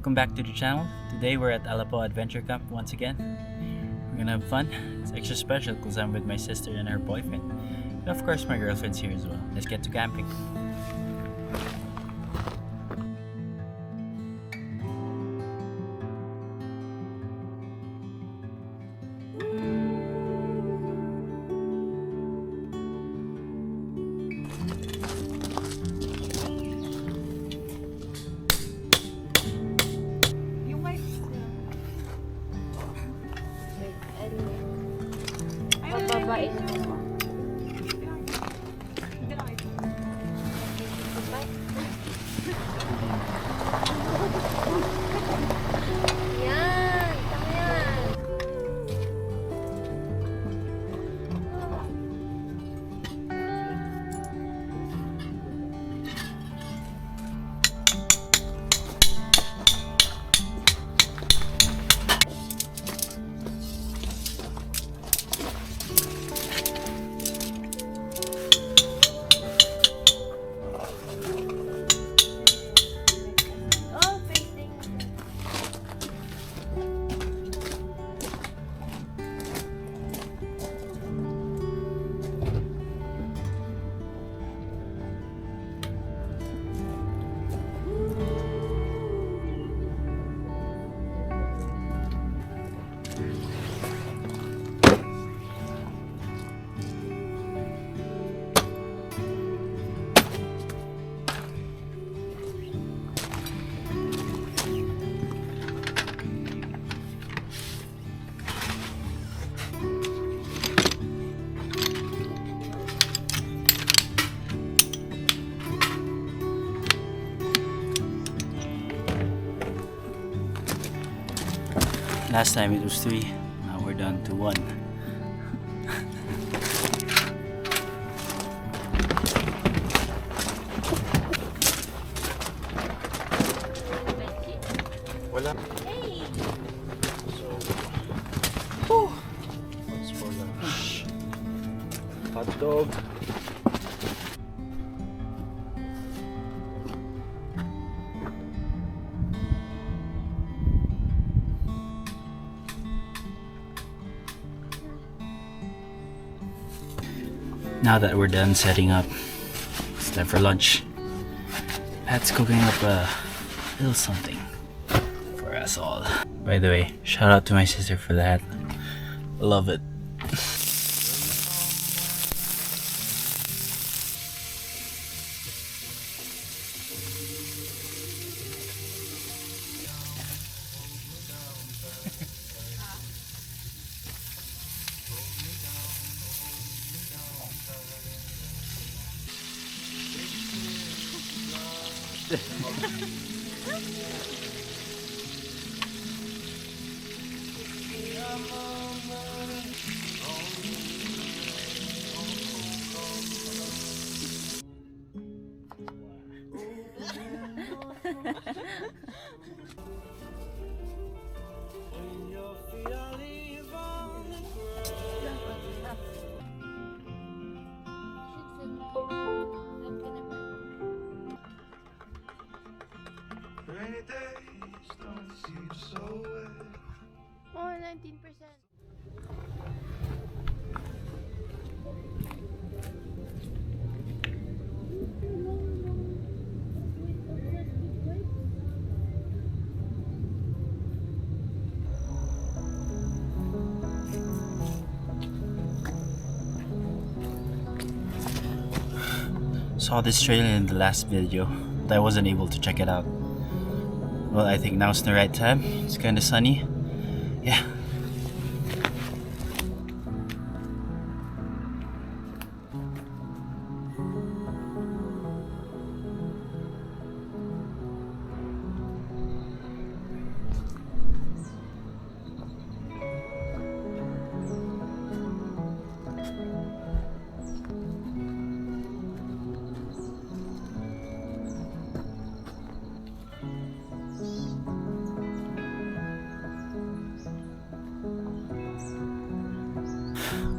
welcome back to the channel. Today we're at Alapo Adventure Camp once again. We're gonna have fun. It's extra special because I'm with my sister and her boyfriend. And of course my girlfriend's here as well. Let's get to camping. Babain mo. Yan, tama yan. Last time it was 3, now we're down to 1. Wala. Hey! So, what's for lunch? Hot dog. Now that we're done setting up, it's time for lunch. Pat's cooking up a little something for us all. By the way, shout out to my sister for that. Love it. Rainy days don't seem so wet. Oh, 19%. Saw this trailer in the last video, but I wasn't able to check it out. Well, I think now's the right time. It's kind of sunny. Yeah.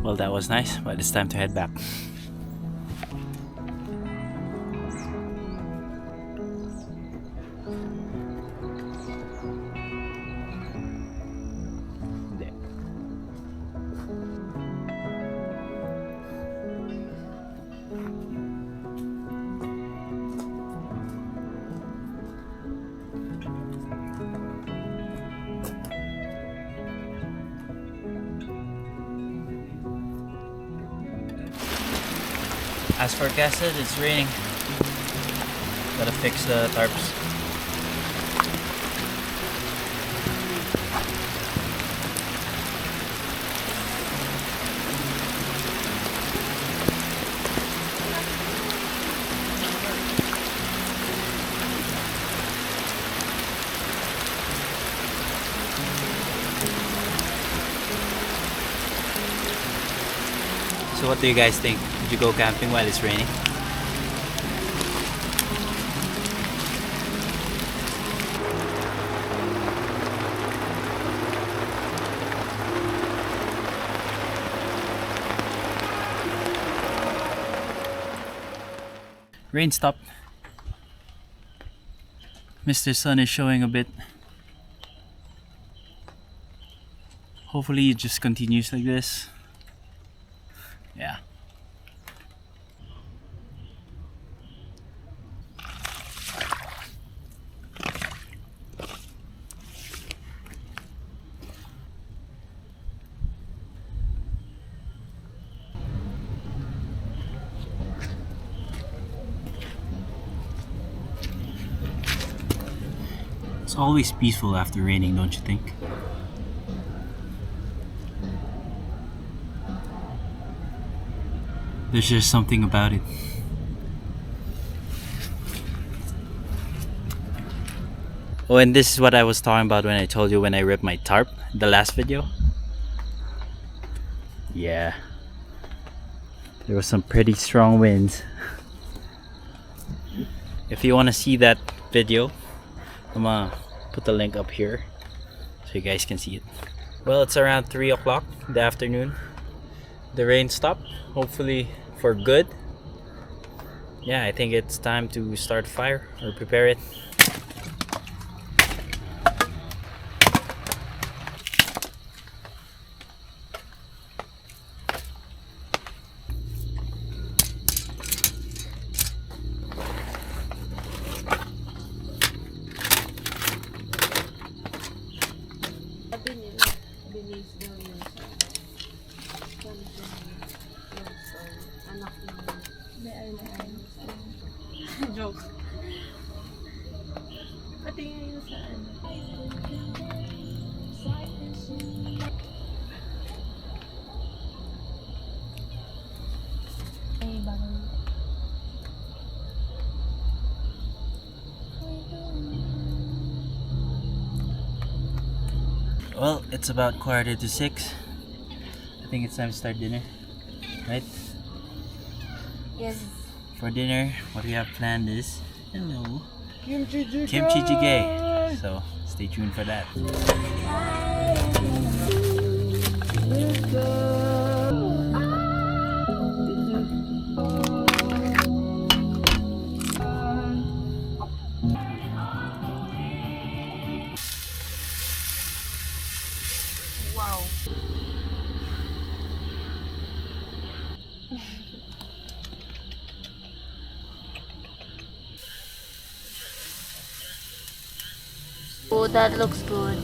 Well, that was nice, but it's time to head back. As forecasted, it's raining. Gotta fix the tarps. So what do you guys think? Would you go camping while it's raining? Rain stopped. Mr. Sun is showing a bit. Hopefully it just continues like this. Yeah. It's always peaceful after raining, don't you think? There's just something about it. Oh, and this is what I was talking about when I told you when I ripped my tarp, the last video. Yeah. There was some pretty strong winds. If you want to see that video, I'm gonna put the link up here so you guys can see it. Well, it's around 3 o'clock in the afternoon. The rain stopped, hopefully for good. Yeah, I think it's time to start fire or prepare it. Joke. Pati ngayon sa ano. Ay, bangon. Well, it's about 5:45. I think it's time to start dinner, right? Yes. For dinner, what we have planned is hello Kimchi jjigae! kimchi jjigae. So stay tuned for that. Wow. Oh, that looks good.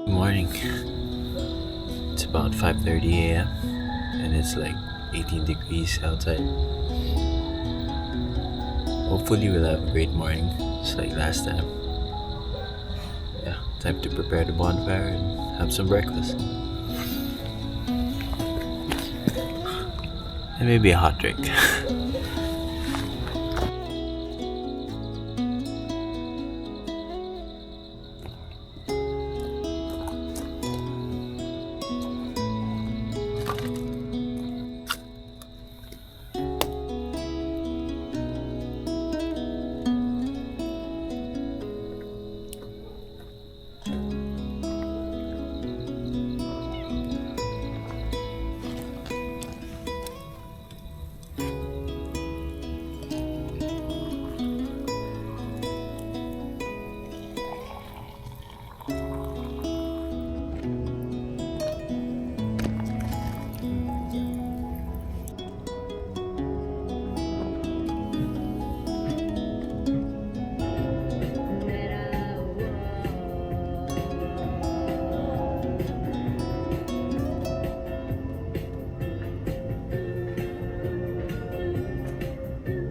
Morning. It's about 5:30 a.m. and it's like 18 degrees outside. Hopefully we'll have a great morning, just like last time. Yeah, time to prepare the bonfire and have some breakfast. And maybe a hot drink.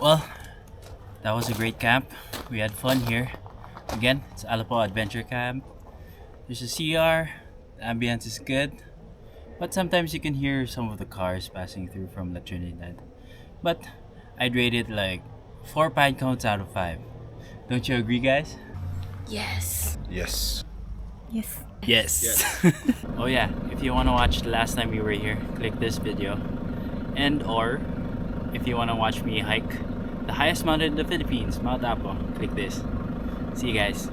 Well, that was a great camp. We had fun here. Again, it's Alapo Adventure Camp. There's a CR. The ambience is good. But sometimes you can hear some of the cars passing through from La Trinidad. But I'd rate it like 4 pine cones out of 5. Don't you agree, guys? Yes. Yes. Yes. Yes. Oh yeah, if you want to watch the last time we were here, click this video. And or if you want to watch me hike the highest mountain in the Philippines, Mount Apo, click this. See you guys.